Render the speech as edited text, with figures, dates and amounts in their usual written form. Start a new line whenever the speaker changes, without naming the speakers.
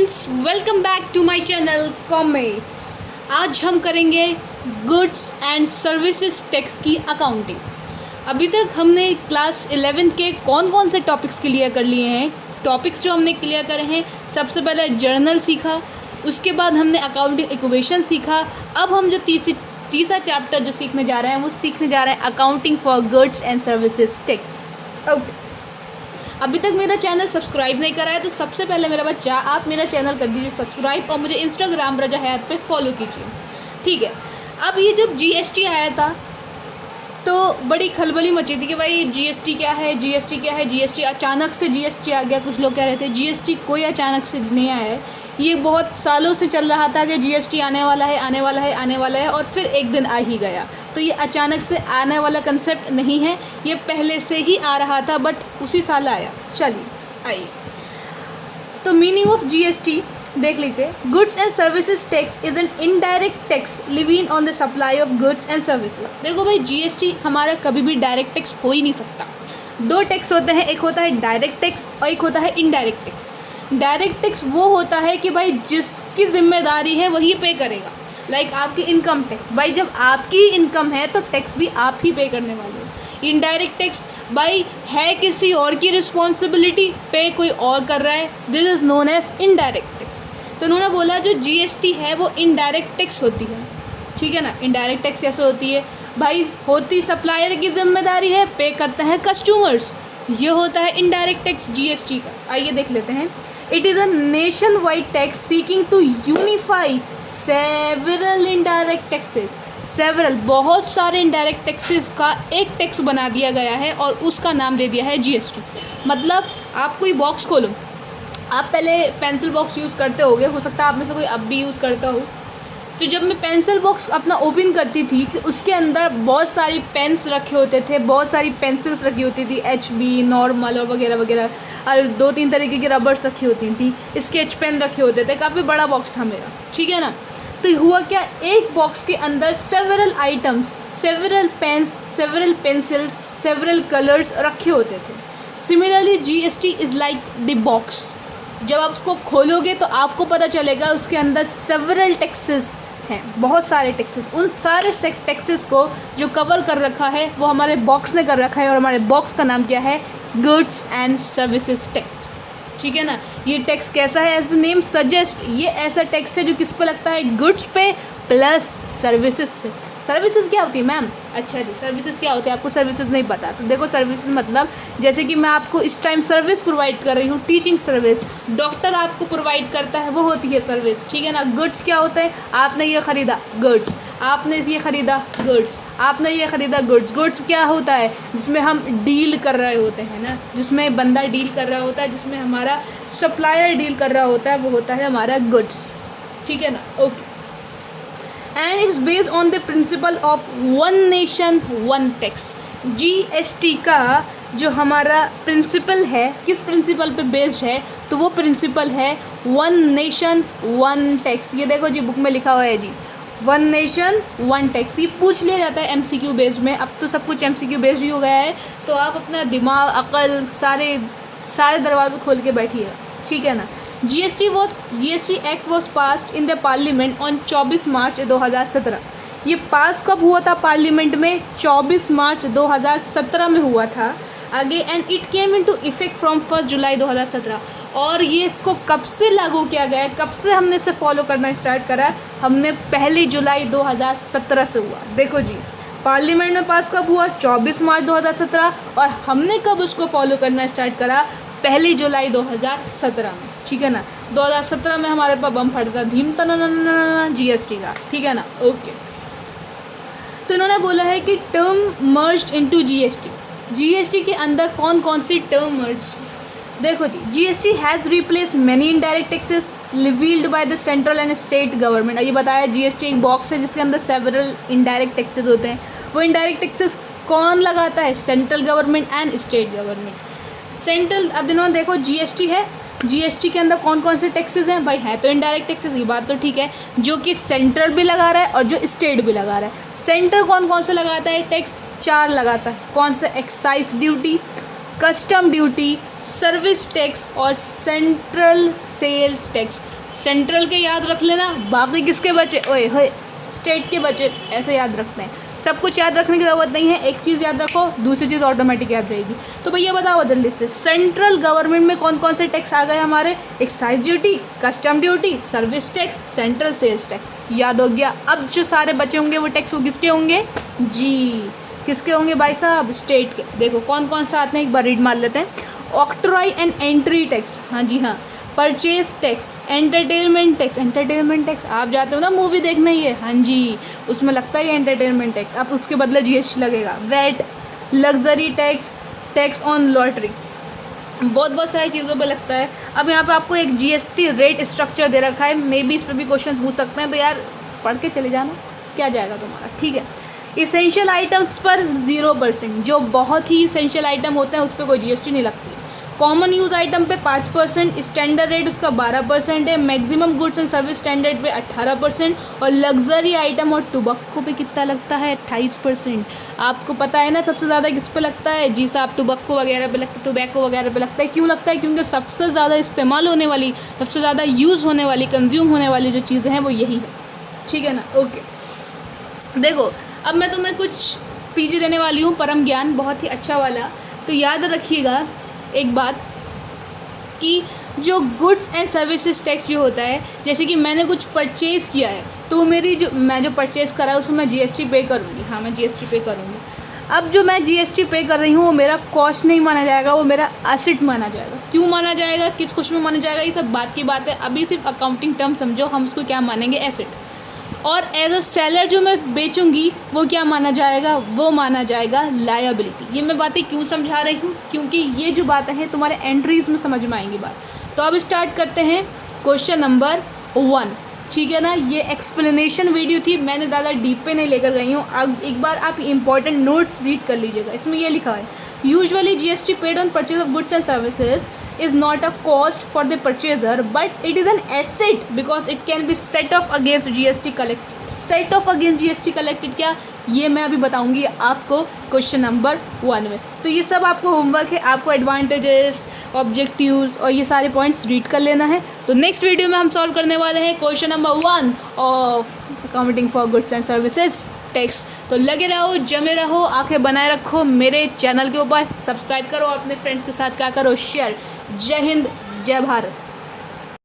Friends, welcome back to my channel comets. आज हम करेंगे गुड्स एंड सर्विसेज टैक्स की अकाउंटिंग। अभी तक हमने क्लास 11 के कौन कौन से टॉपिक्स क्लियर कर लिए हैं। टॉपिक्स जो हमने क्लियर करे हैं, सबसे पहले जर्नल सीखा, उसके बाद हमने अकाउंटिंग इक्वेशन सीखा। अब हम जो तीसरा चैप्टर जो सीखने जा रहे हैं वो सीखने जा रहे हैं accounting for goods and services tax. Okay, अभी तक मेरा चैनल सब्सक्राइब नहीं करा है तो सबसे पहले मेरा बच्चा आप मेरा चैनल कर दीजिए सब्सक्राइब और मुझे इंस्टाग्राम रजा हयात पे फॉलो कीजिए, ठीक है। अब ये जब जीएसटी आया था तो बड़ी खलबली मची थी कि भाई जीएसटी क्या है, जीएसटी क्या है। जीएसटी अचानक से जीएसटी आ गया। कुछ लोग कह रहे थे जीएसटी कोई अचानक से नहीं आया है, ये बहुत सालों से चल रहा था कि जीएसटी आने वाला है, आने वाला है, आने वाला है, और फिर एक दिन आ ही गया। तो ये अचानक से आने वाला कंसेप्ट नहीं है, ये पहले से ही आ रहा था, बट उसी साल आया। चलिए आइए, तो मीनिंग ऑफ जीएसटी देख लीजिए। Goods and services tax is an indirect tax living on the supply of goods and services. देखो भाई, जीएसटी हमारा कभी भी डायरेक्ट टैक्स हो ही नहीं सकता। दो टैक्स होते हैं, एक होता है डायरेक्ट टैक्स और एक होता है इनडायरेक्ट टैक्स। डायरेक्ट टैक्स वो होता है कि भाई जिसकी जिम्मेदारी है वही पे करेगा। लाइक आपकी इनकम टैक्स, भाई जब आपकी इनकम है तो टैक्स भी आप ही पे करने वाले हो। इनडायरेक्ट टैक्स भाई है किसी और की रिस्पॉन्सिबिलिटी, पे कोई और कर रहा है, this is known as indirect tax. तो उन्होंने बोला जो जीएसटी है वो इनडायरेक्ट टैक्स होती है, ठीक है ना। इनडायरेक्ट टैक्स कैसे होती है भाई, होती सप्लायर की जिम्मेदारी है, पे करते हैं कस्टमर्स, ये होता है इनडायरेक्ट टैक्स जीएसटी का। आइए देख लेते हैं। It is a nationwide tax seeking to unify several indirect taxes. Several बहुत सारे इनडायरेक्ट टैक्सेस का एक टैक्स बना दिया गया है और उसका नाम दे दिया है जीएसटी। मतलब आप कोई बॉक्स खोलो, आप पहले पेंसिल बॉक्स यूज़ करते होगे, हो सकता है आप में से कोई अब भी यूज़ करता हो। तो जब मैं पेंसिल बॉक्स अपना ओपन करती थी कि उसके अंदर बहुत सारी पेन्स रखे होते थे, बहुत सारी पेंसिल्स रखी होती थी, एचबी, नॉर्मल और वगैरह वगैरह, और 2-3 तरीके की रबर्स रखी होती थी, स्केच पेन रखे होते थे। काफ़ी बड़ा बॉक्स था मेरा, ठीक है ना। तो हुआ क्या, एक बॉक्स के अंदर several items, several pens, several pencils, several colours रखे होते थे। Similarly GST is like the box. जब आप उसको खोलोगे तो आपको पता चलेगा उसके अंदर सेवरल टैक्सेस हैं, बहुत सारे टैक्सेस। उन सारे टैक्सेस को जो कवर कर रखा है वो हमारे बॉक्स ने कर रखा है, और हमारे बॉक्स का नाम क्या है, गुड्स एंड सर्विसेज टैक्स, ठीक है ना। ये टैक्स कैसा है, एज द नेम सजेस्ट, ये ऐसा टैक्स है जो किस पे लगता है, गुड्स पे प्लस सर्विसेज पे। सर्विसेज क्या होती है मैम? अच्छा जी, सर्विसेज क्या होती है, आपको सर्विसेज नहीं पता। तो देखो, सर्विसेज मतलब जैसे कि मैं आपको इस टाइम सर्विस प्रोवाइड कर रही हूँ, टीचिंग सर्विस, डॉक्टर आपको प्रोवाइड करता है, वो होती है सर्विस, ठीक है ना। गुड्स क्या होता है, आपने ये ख़रीदा, गुड्स, आपने ये ख़रीदा, गुड्स, आपने ये ख़रीदा, गुड्स। गुड्स क्या होता है, जिसमें हम डील कर रहे होते हैं ना, जिसमें बंदा डील कर रहा होता है, जिसमें हमारा सप्लायर डील कर रहा होता है, वो होता है हमारा गुड्स, ठीक है ना। Okay, and it's based on the principle of one nation one tax. GST का जो हमारा प्रिंसिपल है, किस प्रिंसिपल पे बेस्ड है, तो वो प्रिंसिपल है वन नेशन वन टैक्स। ये देखो जी, बुक में लिखा हुआ है जी, वन नेशन वन टैक्स। ये पूछ लिया जाता है एमसीक्यू बेस्ड में। अब तो सब कुछ एमसीक्यू बेस्ड ही हो गया है, तो आप अपना दिमाग, अकल, सारे दरवाजे खोल के बैठिएगा, ठीक है ना। GST act was passed in the parliament on 24 मार्च 2017। ये पास कब हुआ था पार्लियामेंट में? 24 मार्च 2017 में हुआ था आगे। And it came into effect from 1 जुलाई 2017। और ये इसको कब से लागू किया गया है, कब से हमने इसे फॉलो करना स्टार्ट करा? हमने 1 जुलाई 2017 से हुआ। देखो जी, पार्लियामेंट में पास कब हुआ? 24 मार्च 2017, और हमने कब उसको फॉलो करना स्टार्ट करा? 1 जुलाई 2017 में, ठीक है ना। 2017 में हमारे पास बम फटा था, धीम तना जीएसटी का, ठीक है ना। ओके, तो इन्होंने बोला है कि term merged into GST. GST के अंदर कौन कौन सी टर्म मर्ज? देखो जी, GST has replaced many indirect taxes levied by the central and state government. ये बताया, जीएसटी एक बॉक्स है जिसके अंदर सेवरल इनडायरेक्ट टैक्सेस होते हैं। वो इनडायरेक्ट टैक्सेस कौन लगाता है? Central government and state government. Central, अब इन्होंने देखो जीएसटी है, जीएसटी के अंदर कौन कौन से टैक्सेस हैं भाई? है तो इनडायरेक्ट टैक्सेस, ये बात तो ठीक है, जो कि सेंट्रल भी लगा रहा है और जो स्टेट भी लगा रहा है। सेंट्रल कौन कौन से लगाता है टैक्स? 4 लगाता है। कौन से? Excise duty, custom duty, service tax और सेंट्रल सेल्स टैक्स। सेंट्रल के याद रख लेना, बाकी किसके बचे, ओए होए स्टेट के बचे, ऐसे याद रखते हैं। सब कुछ याद रखने की ज़रूरत नहीं है, एक चीज़ याद रखो, दूसरी चीज़ ऑटोमेटिक याद रहेगी। तो भैया बताओ जल्दी से, सेंट्रल गवर्नमेंट में कौन कौन से टैक्स आ गए हमारे, excise duty, custom duty, service tax, central sales tax, याद हो गया। अब जो सारे बचे होंगे वो टैक्स वो किसके होंगे जी, किसके होंगे भाई साहब, स्टेट के। देखो कौन कौन सा आते हैं, एक बार रीड मार लेते हैं। ऑक्ट्रॉय एंड एंट्री टैक्स, हाँ जी हाँ। Purchase tax, entertainment tax, entertainment tax आप जाते हो ना मूवी देखने, ये हाँ जी उसमें लगता है एंटरटेनमेंट टैक्स, अब उसके बदले जीएसटी लगेगा। VAT, luxury tax, tax on lottery, बहुत सारी चीज़ों पे लगता है। अब यहाँ पे आपको एक जीएसटी रेट स्ट्रक्चर दे रखा है, मे बी इस पर भी क्वेश्चन पूछ सकते हैं, तो यार पढ़ के चले जाना, क्या जाएगा तुम्हारा, ठीक है। इसेंशियल आइटम्स पर 0%, जो बहुत ही इसेंशियल आइटम होते हैं उस पर कोई जीएसटी नहीं लगती है। कॉमन यूज़ आइटम पे 5%, स्टैंडर्ड रेट उसका 12% है, maximum goods and service standard पे 18%, और लग्जरी आइटम और टुबक्को पे कितना लगता है, 28%। आपको पता है ना सबसे ज़्यादा किस पे लगता है, जी साहब टुबक्को वगैरह पे लगता है, टोबैको वगैरह पे लगता है। क्यों लगता है, क्योंकि सबसे ज़्यादा इस्तेमाल होने वाली, सबसे ज़्यादा यूज़ होने वाली, कंज्यूम होने वाली जो चीज़ें हैं वो यही है, ठीक है ना। ओके देखो अब मैं तुम्हें कुछ पीजी देने वाली हूँ, परम ज्ञान, बहुत ही अच्छा वाला। तो याद रखिएगा एक बात कि जो गुड्स एंड सर्विसेज टैक्स जो होता है, जैसे कि मैंने कुछ परचेज़ किया है तो मेरी मैं जो परचेज़ करा है उसमें मैं जीएसटी पे करूँगी, हाँ मैं जीएसटी पे करूँगी। अब जो मैं जीएसटी पे कर रही हूँ वो मेरा कॉस्ट नहीं माना जाएगा, वो मेरा एसेट माना जाएगा। क्यों माना जाएगा, किस खुश में माना जाएगा, ये सब बात की बात है, अभी सिर्फ अकाउंटिंग टर्म समझो, हम उसको क्या मानेंगे, एसेट। और एज अ सेलर जो मैं बेचूंगी वो क्या माना जाएगा, वो माना जाएगा लायबिलिटी। ये मैं बातें क्यों समझा रही हूँ, क्योंकि ये जो बातें हैं तुम्हारे एंट्रीज में समझ में आएंगी बात। तो अब स्टार्ट करते हैं क्वेश्चन नंबर 1, ठीक है ना। ये एक्सप्लेनेशन वीडियो थी, मैंने ज़्यादा डीप पे नहीं लेकर गई हूँ। अब एक बार आप इंपॉर्टेंट नोट्स रीड कर लीजिएगा, इसमें ये लिखा है usually GST paid on purchase of goods and services is not a cost for the purchaser but it is an asset because it can be set off against GST collected। set off against GST collected क्या, ये मैं अभी बताऊंगी आपको question number 1 में। तो ये सब आपको होमवर्क है, आपको एडवांटेजेस, ऑब्जेक्टिव्स और ये सारे पॉइंट्स रीड कर लेना है। तो नेक्स्ट वीडियो में हम सॉल्व करने वाले हैं question number 1 of accounting for goods and services tax. तो लगे रहो, जमे रहो, आंखें बनाए रखो मेरे चैनल के ऊपर, सब्सक्राइब करो और अपने फ्रेंड्स के साथ क्या करो, शेयर। जय हिंद, जय भारत।